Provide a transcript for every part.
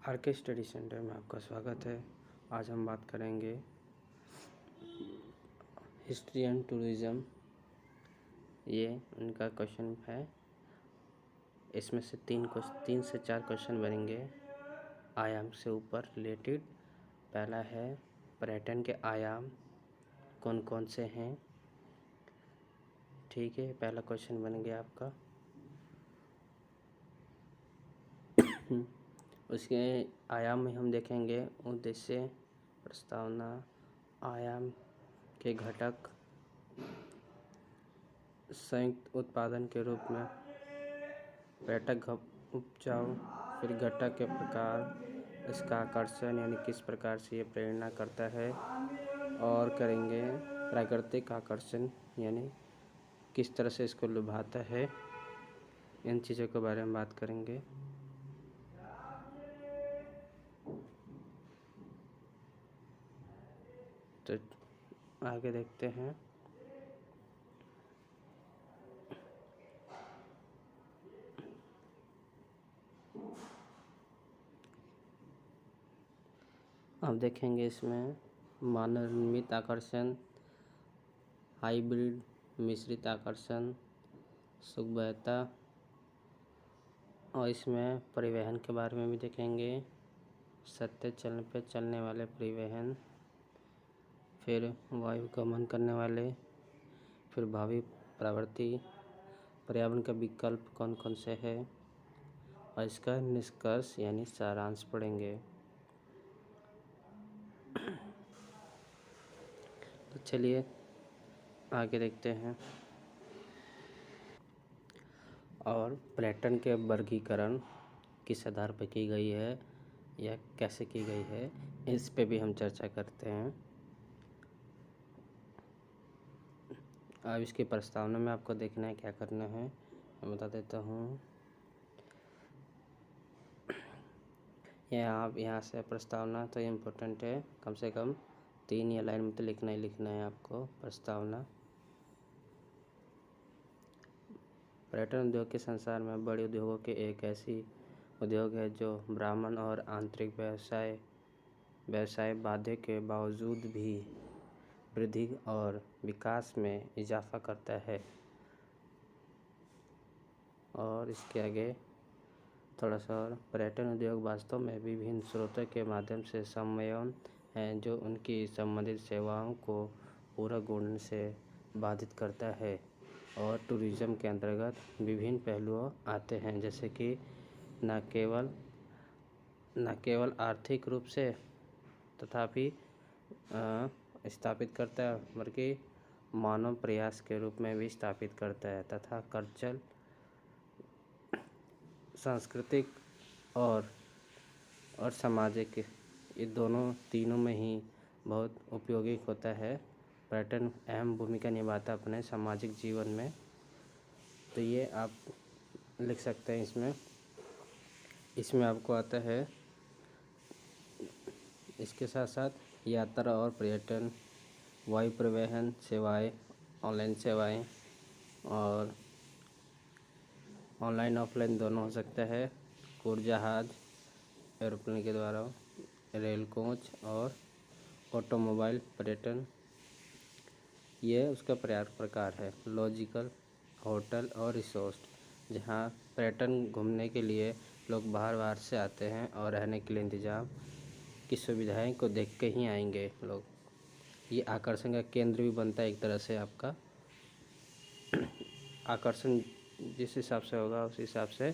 Are के study centre में आपका स्वागत है। आज हम बात करेंगे हिस्ट्री एंड टूरिज़्म। ये उनका क्वेश्चन है। इसमें से तीन से चार क्वेश्चन बनेंगे आयाम से ऊपर रिलेटेड। पहला है पर्यटन के आयाम कौन कौन से हैं। ठीक है, पहला क्वेश्चन बन गया आपका। उसके आयाम में हम देखेंगे उद्देश्य, प्रस्तावना, आयाम के घटक, संयुक्त उत्पादन के रूप में पर्यटक उपजाऊ, फिर घटक के प्रकार, इसका आकर्षण यानी किस प्रकार से ये प्रेरणा करता है, और करेंगे प्राकृतिक आकर्षण यानी किस तरह से इसको लुभाता है। इन चीज़ों के बारे में बात करेंगे। तो आगे देखते हैं। अब देखेंगे इसमें मानव निर्मित आकर्षण, हाइब्रिड मिश्रित आकर्षण, सुगमता, और इसमें परिवहन के बारे में भी देखेंगे। सत्य चलन पे चलने वाले परिवहन, फिर वायु गमन करने वाले, फिर भावी प्रवृत्ति, पर्यावरण का विकल्प कौन कौन से है, और इसका निष्कर्ष यानी सारांश पढ़ेंगे। तो चलिए आगे देखते हैं। और पर्यटन के वर्गीकरण किस आधार पर की गई है या कैसे की गई है, इस पे भी हम चर्चा करते हैं। अब इसकी प्रस्तावना में आपको देखना है क्या करना है, मैं बता देता हूँ। यहाँ से प्रस्तावना तो इम्पोर्टेंट है, कम से कम 3 या लाइन में तो लिखना ही लिखना है आपको प्रस्तावना। पर्यटन उद्योग के संसार में बड़े उद्योगों के एक ऐसी उद्योग है जो ब्राह्मण और आंतरिक व्यवसाय बाधा के बावजूद भी वृद्धि और विकास में इजाफा करता है। और इसके आगे थोड़ा सा और, पर्यटन उद्योग वास्तव में विभिन्न स्रोतों के माध्यम से समन्वय है जो उनकी संबंधित सेवाओं को पूरा गुण से बाधित करता है। और टूरिज्म के अंतर्गत विभिन्न पहलुओं आते हैं, जैसे कि न केवल आर्थिक रूप से तथापि स्थापित करता है, बल्कि मानव प्रयास के रूप में भी स्थापित करता है, तथा कल्चरल, सांस्कृतिक और सामाजिक, ये तीनों में ही बहुत उपयोगी होता है। पर्यटन अहम भूमिका निभाता है अपने सामाजिक जीवन में। तो ये आप लिख सकते हैं इसमें आपको आता है। इसके साथ साथ यात्रा और पर्यटन, वायु परिवहन सेवाएं, ऑनलाइन सेवाएं, और ऑनलाइन ऑफलाइन दोनों हो सकता है, उड़ाजहाज, एरोप्लेन के द्वारा, रेल कोच और ऑटोमोबाइल पर्यटन, ये उसका प्रकार है। लॉजिकल, होटल और रिसोर्ट, जहाँ पर्यटन घूमने के लिए लोग बाहर से आते हैं और रहने के लिए इंतजाम की सुविधाएं को देख के ही आएंगे लोग। ये आकर्षण का केंद्र भी बनता है एक तरह से। आपका आकर्षण जिस हिसाब से होगा उस हिसाब से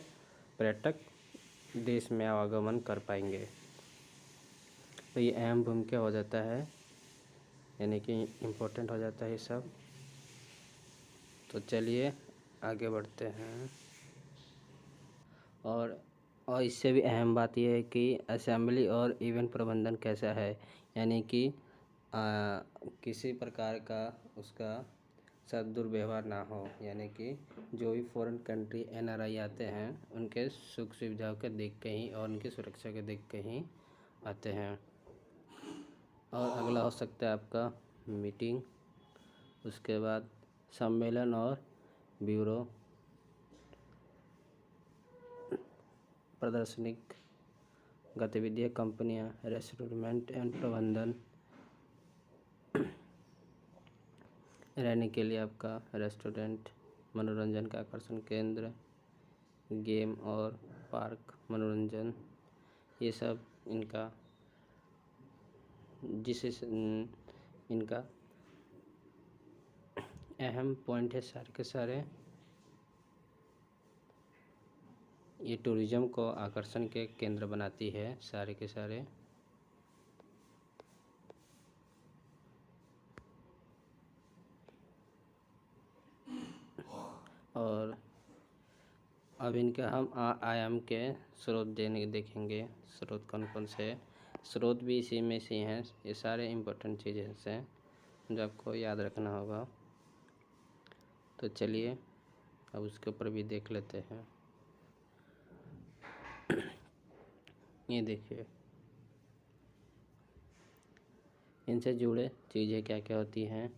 पर्यटक देश में आवागमन कर पाएंगे। तो ये अहम भूमिका हो जाता है, यानी कि इम्पोर्टेंट हो जाता है ये सब। तो चलिए आगे बढ़ते हैं। और इससे भी अहम बात यह है कि असेंबली और इवेंट प्रबंधन कैसा है, यानी कि किसी प्रकार का उसका सदुर्व्यवहार ना हो, यानी कि जो भी फॉरेन कंट्री NRI आते हैं उनके सुख सुविधाओं के देख के ही और उनकी सुरक्षा के देख के ही आते हैं। और अगला हो सकता है आपका मीटिंग, उसके बाद सम्मेलन और ब्यूरो, प्रदर्शनी गतिविधियाँ, कंपनियाँ, रेस्टोरेंट एंड प्रबंधन, रहने के लिए आपका रेस्टोरेंट, मनोरंजन का आकर्षण केंद्र, गेम और पार्क, मनोरंजन, ये सब इनका इनका अहम पॉइंट है। सारे के सारे ये टूरिज्म को आकर्षण के केंद्र बनाती है, सारे के सारे। और अब इनका हम आयाम के स्रोत देखेंगे। स्रोत कौन कौन से स्रोत भी इसी में से हैं। ये सारे इम्पोर्टेंट चीज़ें हैं जो आपको याद रखना होगा। तो चलिए अब उसके ऊपर भी देख लेते हैं। ये देखिए, इनसे जुड़े चीज़ें क्या क्या होती हैं।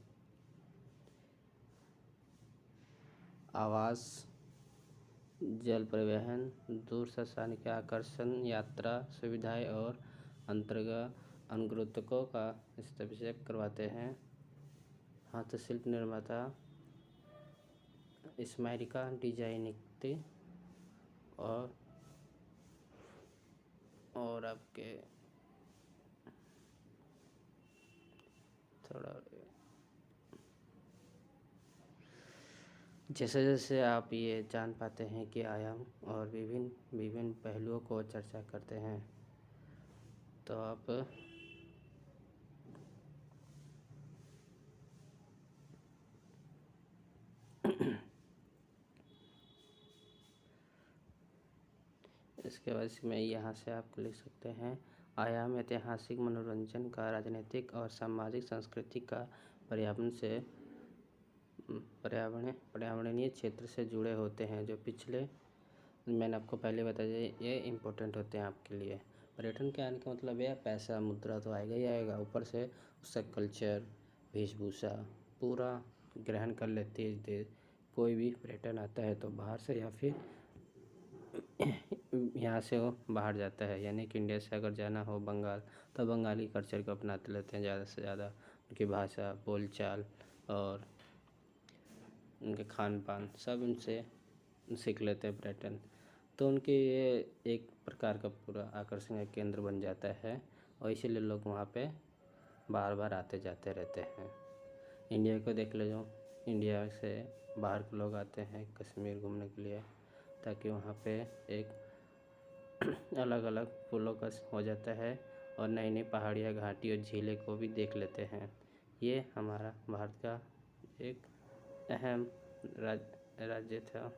आवास, जल परिवहन, दूरसंचार आकर्षण, यात्रा सुविधाएं और अनुगतकों का स्थापित करवाते हैं। हस्तशिल्प निर्माता, स्मारिका डिजाइनिंग और आपके थोड़ा जैसे जैसे आप ये जान पाते हैं कि आयाम और विभिन्न पहलुओं को चर्चा करते हैं, तो आप इसके बाद में यहाँ से आप लिख सकते हैं। आयाम ऐतिहासिक, मनोरंजन का, राजनीतिक और सामाजिक संस्कृति का पर्यावरणीय क्षेत्र से जुड़े होते हैं, जो पिछले मैंने आपको पहले बताया ये इम्पोर्टेंट होते हैं आपके लिए। पर्यटन के आने का मतलब है पैसा मुद्रा तो आएगा ही आएगा, ऊपर से उसका कल्चर, वेशभूषा पूरा ग्रहण कर लेती है देश। कोई भी पर्यटन आता है तो बाहर से या फिर यहाँ से वो बाहर जाता है, यानी कि इंडिया से अगर जाना हो बंगाल तो बंगाली कल्चर को अपनाते लेते हैं ज़्यादा से ज़्यादा। उनकी भाषा, बोलचाल और उनके खान पान सब उनसे सीख लेते हैं पर्यटन। तो उनके ये एक प्रकार का पूरा आकर्षण का केंद्र बन जाता है और इसीलिए लोग वहाँ पे बार बार आते जाते रहते हैं। इंडिया को देख लो, इंडिया से बाहर के लोग आते हैं कश्मीर घूमने के लिए, ताकि वहाँ पे एक अलग अलग फूलों का हो जाता है और नई नई पहाड़ियाँ, घाटी और झीलें को भी देख लेते हैं। ये हमारा भारत का एक अहम राज्य था।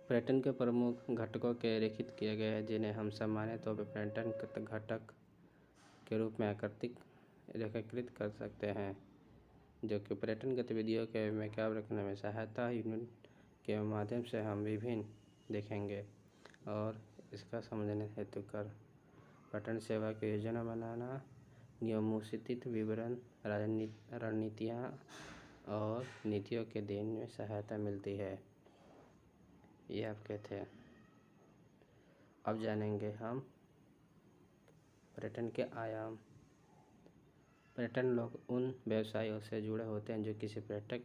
पर्यटन के प्रमुख घटकों के रेखित किया गया है, जिन्हें हम सामान्य तौर पर पर्यटन घटक के रूप में रेखांकित कर सकते हैं, जो कि पर्यटन गतिविधियों के मेकअप रखने में सहायता यूनिट के माध्यम से हम विभिन्न देखेंगे। और इसका समझने हेतु कर पर्यटन सेवा की योजना बनाना, नियमोचित विवरण, रणनीतियाँ और नीतियों के देने में सहायता मिलती है। ये आपके थे। अब जानेंगे हम पर्यटन के आयाम। पर्यटन लोग उन व्यवसायों से जुड़े होते हैं जो किसी पर्यटक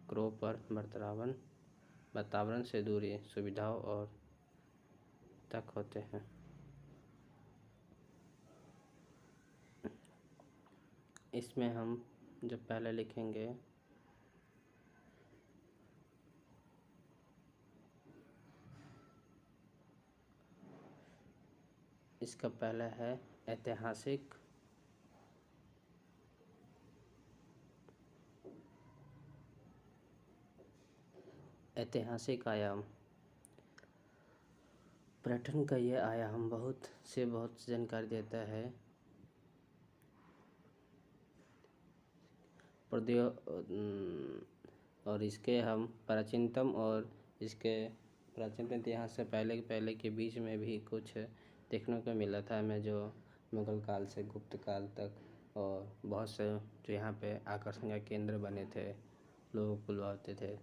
ग्रोह पर वातावरण से दूरी, सुविधाओं और तक होते हैं। इसमें हम जो पहले लिखेंगे इसका पहला है ऐतिहासिक, आयाम। पर्यटन का ये आयाम बहुत जानकारी देता है। और इसके हम प्राचीनतम और इसके प्राचीनतम इतिहास से पहले के बीच में भी कुछ देखने को मिला था हमें, जो मुगल काल से गुप्त काल तक, और बहुत से जो यहाँ पे आकर्षण का केंद्र बने थे, लोग बुलवाते थे।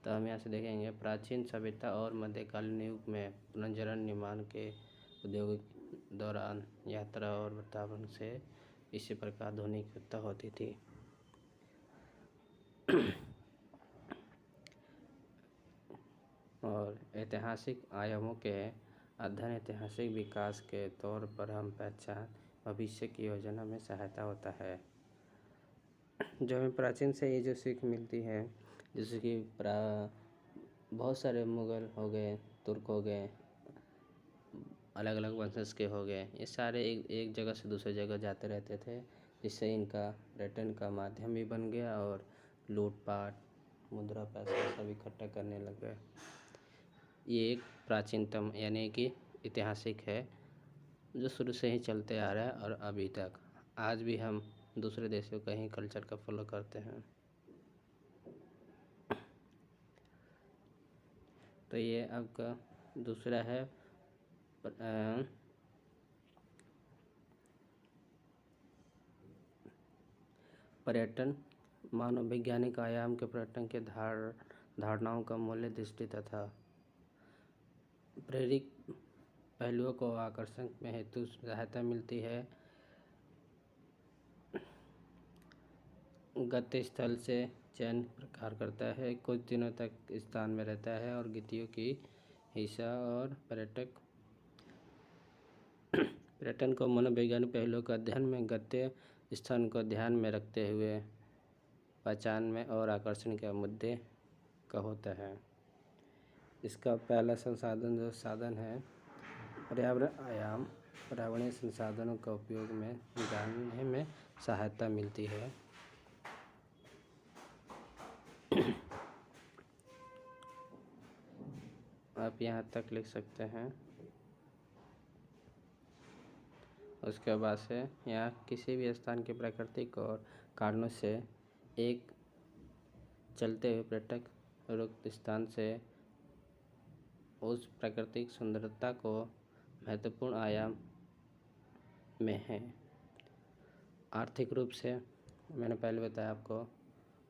तो हम यहाँ से देखेंगे प्राचीन सभ्यता और मध्यकालीन युग में पुनर्जनन निर्माण के उद्योग दौरान यात्रा और वातावरण से इसी प्रकार ध्वनि की उत्पत्ति होती थी। और ऐतिहासिक आयामों के अध्ययन ऐतिहासिक विकास के तौर पर हम पहचान भविष्य की योजना में सहायता होता है। जो हमें प्राचीन से ये जो सीख मिलती है, जैसे कि बहुत सारे मुग़ल हो गए, तुर्क हो गए, अलग अलग वंशज के हो गए, ये सारे एक जगह से दूसरी जगह जाते रहते थे, जिससे इनका पर्यटन का माध्यम भी बन गया और लूटपाट, मुद्रा, पैसा सब इकट्ठा करने लग गए। ये एक प्राचीनतम यानी कि ऐतिहासिक है, जो शुरू से ही चलते आ रहा है और अभी तक आज भी हम दूसरे देशों का ही कल्चर का फॉलो करते हैं। तो ये आपका दूसरा है पर्यटन मानव वैज्ञानिक आयाम के पर्यटन के धारणाओं का मूल्य दृष्टि तथा प्रेरक पहलुओं को आकर्षण में हेतु सहायता मिलती है। गत्य स्थल से चयन प्रकार करता है, कुछ दिनों तक स्थान में रहता है और गतियों की हिस्सा और पर्यटन को मनोवैज्ञानिक पहलुओं का अध्ययन में गत्य स्थान को ध्यान में रखते हुए पहचान में और आकर्षण के मुद्दे का होता है। इसका पहला जो साधन है पर्यावरण आयाम, पर्यावरणीय संसाधनों का उपयोग में जानने में सहायता मिलती है। आप यहाँ तक लिख सकते हैं। उसके बाद से यहाँ किसी भी स्थान के प्राकृतिक और कारणों से एक चलते हुए पर्यटक रुक स्थान से उस प्राकृतिक सुंदरता को महत्वपूर्ण आयाम में है। आर्थिक रूप से मैंने पहले बताया आपको,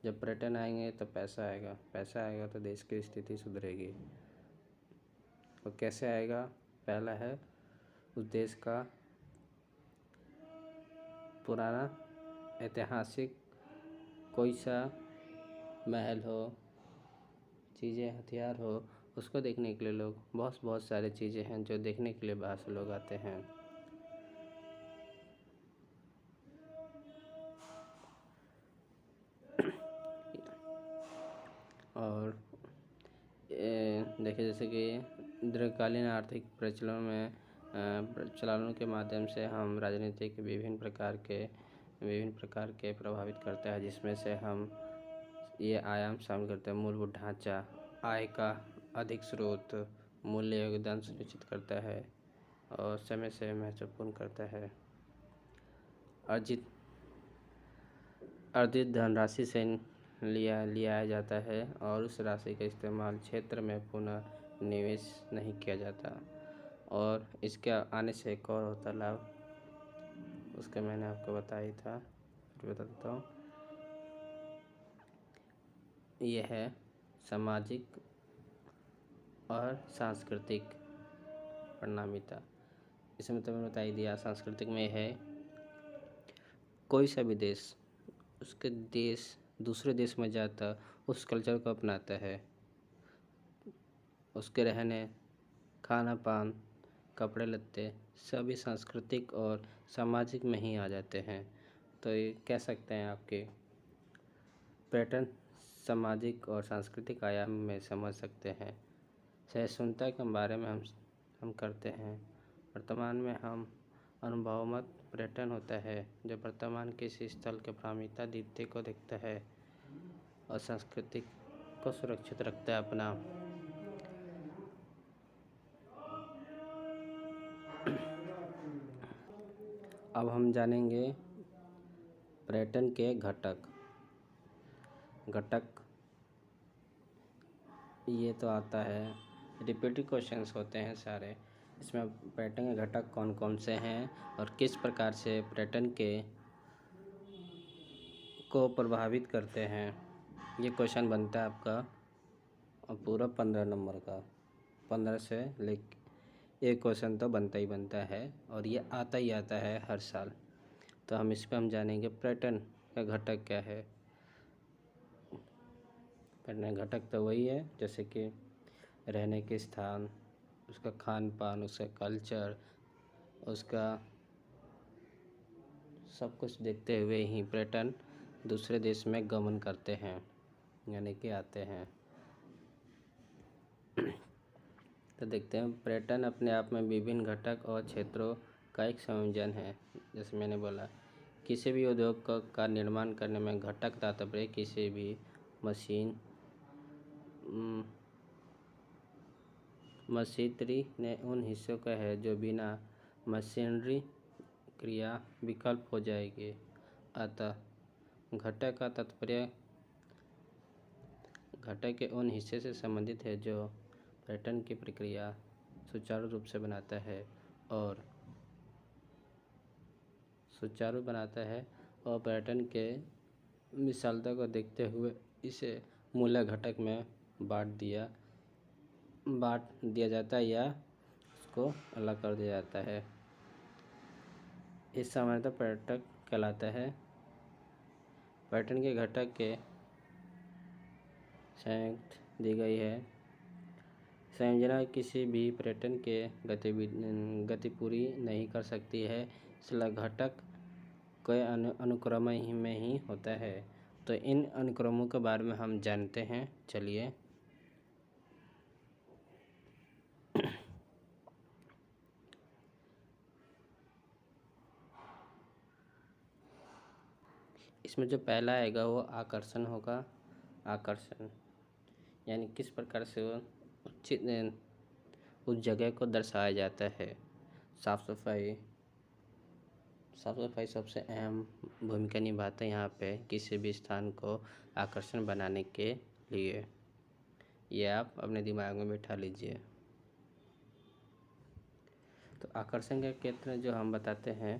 जब पर्यटन आएंगे तो पैसा आएगा, पैसा आएगा तो देश की स्थिति सुधरेगी। और कैसे आएगा? पहला है उस देश का पुराना ऐतिहासिक कोई सा महल हो, चीज़ें, हथियार हो, उसको देखने के लिए लोग बहुत सारे चीज़ें हैं जो देखने के लिए बाहर से लोग आते हैं। और देखिए, जैसे कि दीर्घकालीन आर्थिक प्रचलनों के माध्यम से हम राजनीति के विभिन्न प्रकार के प्रभावित करते हैं, जिसमें से हम ये आयाम शामिल करते हैं। मूलभूत ढांचा, आय का अधिक स्रोत, मूल्य योगदान सुनिश्चित करता है और समय से महत्वपूर्ण करता है। अर्जित धनराशि से लिया जाता है और उस राशि का इस्तेमाल क्षेत्र में पुनः निवेश नहीं किया जाता। और इसके आने से एक और होता लाभ, उसका मैंने आपको बताया था, फिर बता देता हूँ। यह है सामाजिक और सांस्कृतिक परिणामिता। इसमें तो मैंने बता ही दिया। सांस्कृतिक में है कोई सा भी देश उसके दूसरे देश में जाता उस कल्चर को अपनाता है, उसके रहने, खाना पान, कपड़े लत्ते सभी सांस्कृतिक और सामाजिक में ही आ जाते हैं। तो ये कह सकते हैं आपके पर्यटन सामाजिक और सांस्कृतिक आयाम में समझ सकते हैं। सहिष्णुता के बारे में हम करते हैं। वर्तमान में हम अनुभवमत पर्यटन होता है जो वर्तमान किसी स्थल के प्राथमिकता द्वितीय को देखता है और संस्कृति को सुरक्षित रखता है अपना। अब हम जानेंगे पर्यटन के घटक। ये तो आता है, रिपीटेड क्वेश्चंस होते हैं सारे। इसमें पर्यटन के घटक कौन कौन से हैं और किस प्रकार से पर्यटन को प्रभावित करते हैं, ये क्वेश्चन बनता है आपका। और पूरा 15 नंबर का, 15 से एक क्वेश्चन तो बनता ही बनता है और ये आता ही आता है हर साल। तो हम इस पर हम जानेंगे पर्यटन का घटक क्या है। पर्यटन घटक तो वही है जैसे कि रहने के स्थान, उसका खान पान, उसका कल्चर, उसका सब कुछ देखते हुए ही पर्यटन दूसरे देश में गमन करते हैं, यानी कि आते हैं। तो देखते हैं, पर्यटन अपने आप में विभिन्न घटक और क्षेत्रों का एक संयोजन है। जैसे मैंने बोला, किसी भी उद्योग का निर्माण करने में घटक तात्पर्य किसी भी मशीनरी ने उन हिस्सों का है जो बिना मशीनरी क्रिया विकल्प हो जाएगी। अतः घटक का तात्पर्य घटक के उन हिस्से से संबंधित है जो पर्यटन की प्रक्रिया सुचारू रूप से बनाता है और पर्यटन के विशालता को देखते हुए इसे मूल घटक में बांट दिया जाता है या उसको अलग कर दिया जाता है। इस सामान्यतः पर्यटक कहलाता है। पर्यटन के घटक के संयुक्त दी गई है। संयोजना किसी भी पर्यटन के गति पूरी नहीं कर सकती है, इसलिए घटक कई अनुक्रम में ही होता है। तो इन अनुक्रमों के बारे में हम जानते हैं। चलिए, इसमें जो पहला आएगा वो आकर्षण होगा। आकर्षण यानी किस प्रकार से वो उस जगह को दर्शाया जाता है। साफ सफाई सबसे अहम भूमिका निभाता है यहाँ पे किसी भी स्थान को आकर्षण बनाने के लिए। ये आप अपने दिमाग में बिठा लीजिए। तो आकर्षण का केंद्र जो हम बताते हैं,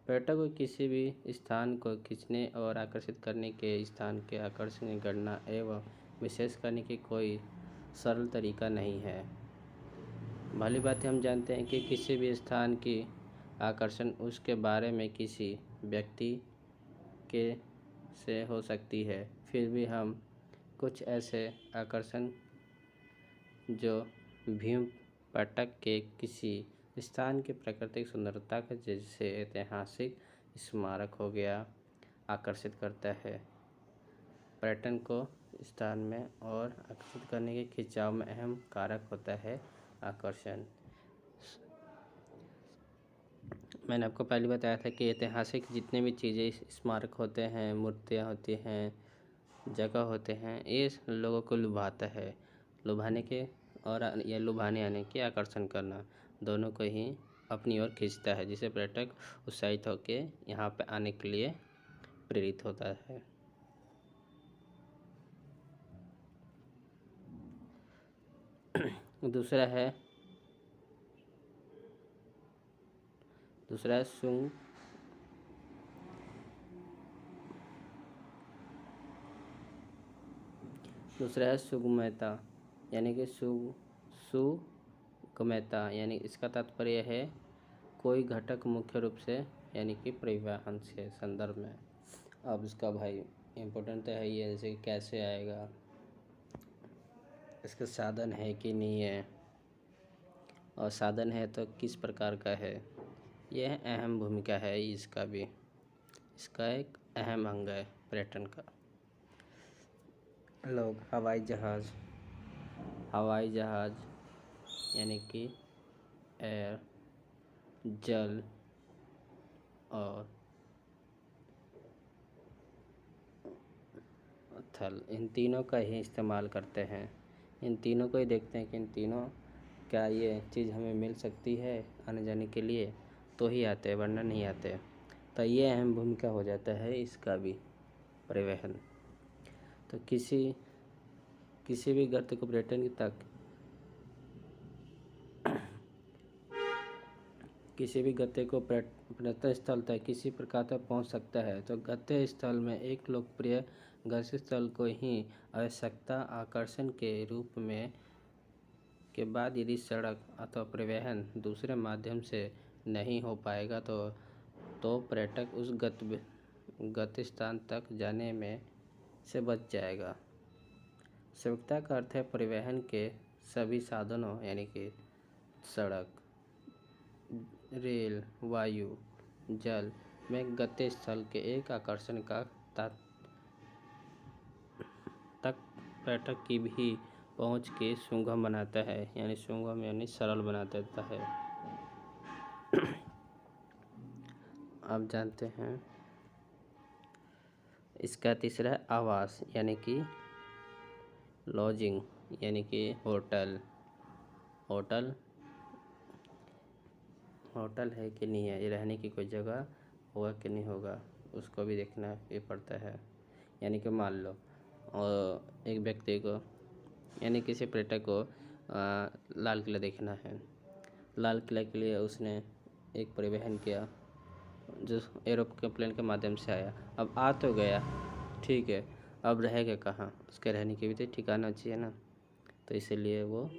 पर्यटक को किसी भी स्थान को खींचने और आकर्षित करने के स्थान के आकर्षण की गणना एवं विशेष करने की कोई सरल तरीका नहीं है। भली बात हम जानते हैं कि किसी भी स्थान की आकर्षण उसके बारे में किसी व्यक्ति के से हो सकती है। फिर भी हम कुछ ऐसे आकर्षण जो भीम पर्यटक के किसी स्थान की प्राकृतिक सुंदरता का, जैसे ऐतिहासिक स्मारक हो गया, आकर्षित करता है। पर्यटन को स्थान में और आकर्षित करने के खिंचाव में अहम कारक होता है आकर्षण। मैंने आपको पहले बताया था कि ऐतिहासिक जितने भी चीज़ें, स्मारक होते हैं, मूर्तियाँ होती हैं, जगह होते हैं, ये लोगों को लुभाता है। लुभाने के और या लुभाने आने के आकर्षण करना दोनों को ही अपनी ओर खींचता है, जिसे पर्यटक उत्साहित होकर यहाँ पे आने के लिए प्रेरित होता है। दूसरा है सुगमता, यानी कि सुगमता यानी इसका तात्पर्य है कोई घटक मुख्य रूप से यानी कि परिवहन के संदर्भ में। अब इसका भाई इम्पोर्टेंट तो है ये, जैसे कैसे आएगा, इसका साधन है कि नहीं है, और साधन है तो किस प्रकार का है। यह अहम भूमिका है इसका भी, इसका एक अहम अंग है पर्यटन का। लोग हवाई जहाज़ यानी कि एयर, जल और थल, इन तीनों का ही इस्तेमाल करते हैं। इन तीनों को ही देखते हैं कि इन तीनों क्या ये चीज़ हमें मिल सकती है आने जाने के लिए, तो ही आते हैं, वरना नहीं आते। तो ये अहम भूमिका हो जाता है इसका भी, परिवहन। तो किसी भी गर्त को पर्यटन तक किसी भी गत्ते को पर्यटन स्थल तक किसी प्रकार तक पहुंच सकता है। तो गत्ते स्थल में एक लोकप्रिय गंतव्य स्थल को ही आवश्यकता आकर्षण के रूप में के बाद यदि सड़क अथवा परिवहन दूसरे माध्यम से नहीं हो पाएगा तो पर्यटक उस गत्य स्थान तक जाने में से बच जाएगा। सुविधा का अर्थ है परिवहन के सभी साधनों यानी कि सड़क, रेल, वायु, जल में गत्य स्थल के एक आकर्षण का तक पर्यटक की भी पहुंच के सुगम बनाता है, यानी सुगम यानी सरल बना देता है। अब जानते हैं इसका तीसरा है आवास यानी कि लॉजिंग यानी कि होटल है कि नहीं है, ये रहने की कोई जगह होगा कि नहीं होगा उसको भी देखना भी पड़ता है। यानी कि मान लो और एक व्यक्ति को यानी किसी पर्यटक को लाल किला देखना है। लाल किला के लिए उसने एक परिवहन किया जो एरोप्लेन के माध्यम से आया। अब आ तो गया, ठीक है, अब रहेगा कहाँ, उसके रहने की भी तो ठिकाना चाहिए ना। तो इसीलिए वो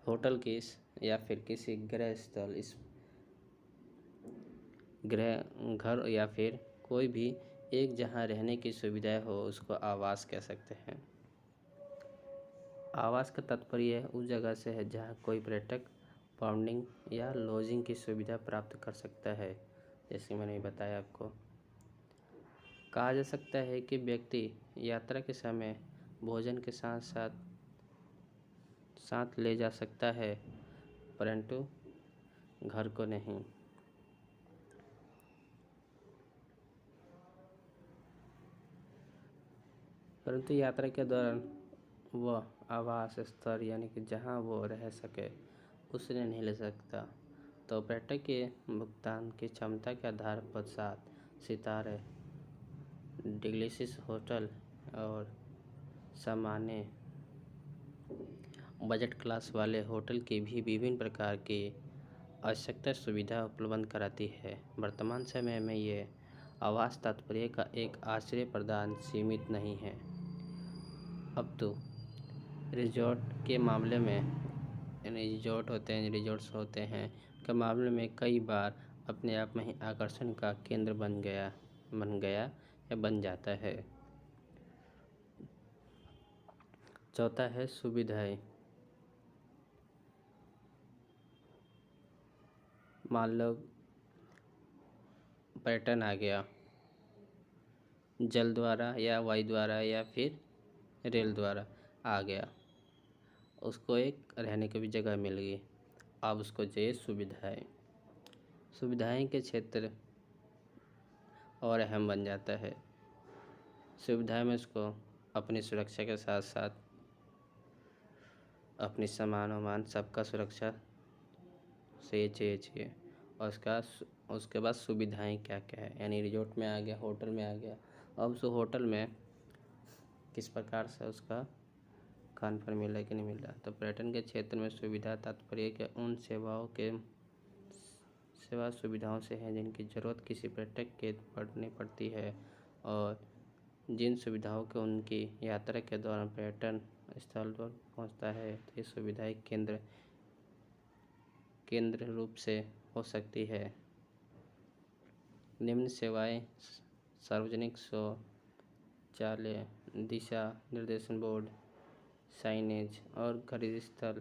होटल की या फिर किसी गृह स्थल इस गृह घर या फिर कोई भी एक जहाँ रहने की सुविधाएं हो उसको आवास कह सकते हैं। आवास का तात्पर्य उस जगह से है जहाँ कोई पर्यटक पाउंडिंग या लॉजिंग की सुविधा प्राप्त कर सकता है। जैसे मैंने बताया आपको, कहा जा सकता है कि व्यक्ति यात्रा के समय भोजन के साथ ले जा सकता है परंतु घर को नहीं। परंतु यात्रा के दौरान वह आवास स्थल यानी कि जहां वो रह सके उसने नहीं ले सकता। तो पर्यटक के भुगतान की क्षमता के आधार पर 7 सितारे डिलीशियस होटल और सामान्य बजट क्लास वाले होटल की भी विभिन्न प्रकार की आवश्यकता सुविधा उपलब्ध कराती है। वर्तमान समय में ये आवास तात्पर्य का एक आश्रय प्रदान सीमित नहीं है। अब तो रिजॉर्ट के मामले में रिजॉर्ट्स होते हैं के मामले में कई बार अपने आप में ही आकर्षण का केंद्र बन गया या बन जाता है। चौथा है सुविधाएं। मान लो पर्यटन आ गया जल द्वारा या वायु द्वारा या फिर रेल द्वारा आ गया, उसको एक रहने की भी जगह मिल गई। अब उसको चाहिए सुविधाएं के क्षेत्र और अहम बन जाता है। सुविधाएं में उसको अपनी सुरक्षा के साथ साथ अपनी सामान सबका सुरक्षा से चाहिए। और उसके बाद सुविधाएं क्या क्या है, यानी रिजॉर्ट में आ गया, होटल में आ गया। अब उस होटल में किस प्रकार से उसका खान पान मिल रहा है कि नहीं मिल रहा। तो पर्यटन के क्षेत्र में सुविधा तात्पर्य के उन सेवा सुविधाओं से है जिनकी ज़रूरत किसी पर्यटक के पड़ती है और जिन सुविधाओं के उनकी यात्रा के दौरान पर्यटन स्थल पर पहुंचता है। तो ये सुविधाएं केंद्र रूप से हो सकती है। निम्न सेवाएं सार्वजनिक शौचालय, दिशा निर्देशन बोर्ड, साइनेज और खरीद स्थल,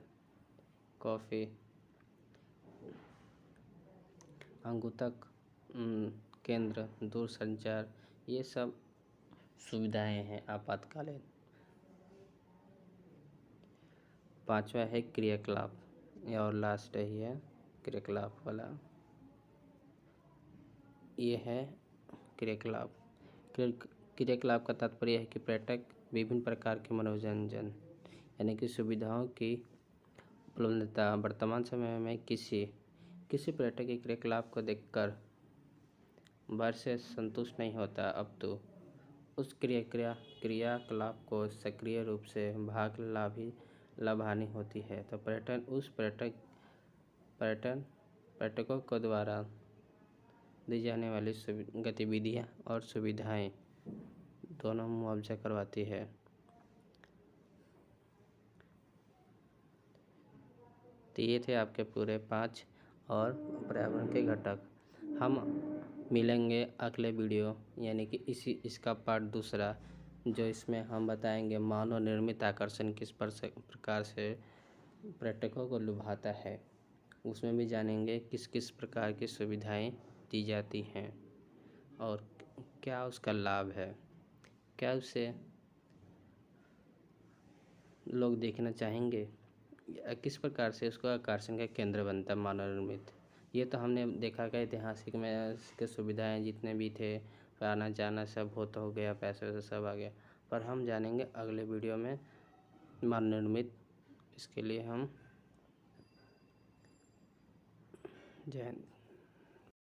कॉफ़ी, अंगूतक केंद्र, दूरसंचार, ये सब सुविधाएं हैं आपातकालीन। पांचवा है क्रियाकलाप और लास्ट ही है क्रियाकलाप वाला। ये है क्रियाकलाप का तात्पर्य है कि पर्यटक विभिन्न प्रकार के मनोरंजन यानी कि सुविधाओं की उपलब्धता। वर्तमान समय में किसी पर्यटक के क्रियाकलाप को देखकर बार से संतुष्ट नहीं होता। अब तो उस क्रियाकलाप को सक्रिय रूप से भाग लाभानी होती है। तो पर्यटन पर्यटकों को द्वारा दी जाने वाली गतिविधियाँ और सुविधाएं दोनों मुआवजा करवाती है। तो ये थे आपके पूरे 5 और पर्यावरण के घटक। हम मिलेंगे अगले वीडियो यानी कि इसका पार्ट दूसरा, जो इसमें हम बताएंगे मानव निर्मित आकर्षण किस प्रकार से पर्यटकों को लुभाता है। उसमें भी जानेंगे किस किस प्रकार की सुविधाएं दी जाती हैं और क्या उसका लाभ है, क्या उसे लोग देखना चाहेंगे, किस प्रकार से उसको आकर्षण का केंद्र बनता है मानव निर्मित। ये तो हमने देखा कि ऐतिहासिक में के सुविधाएं जितने भी थे, आना जाना सब हो गया, पैसे वैसे सब आ गया, पर हम जानेंगे अगले वीडियो में मानव निर्मित। इसके लिए हम जय हिंद।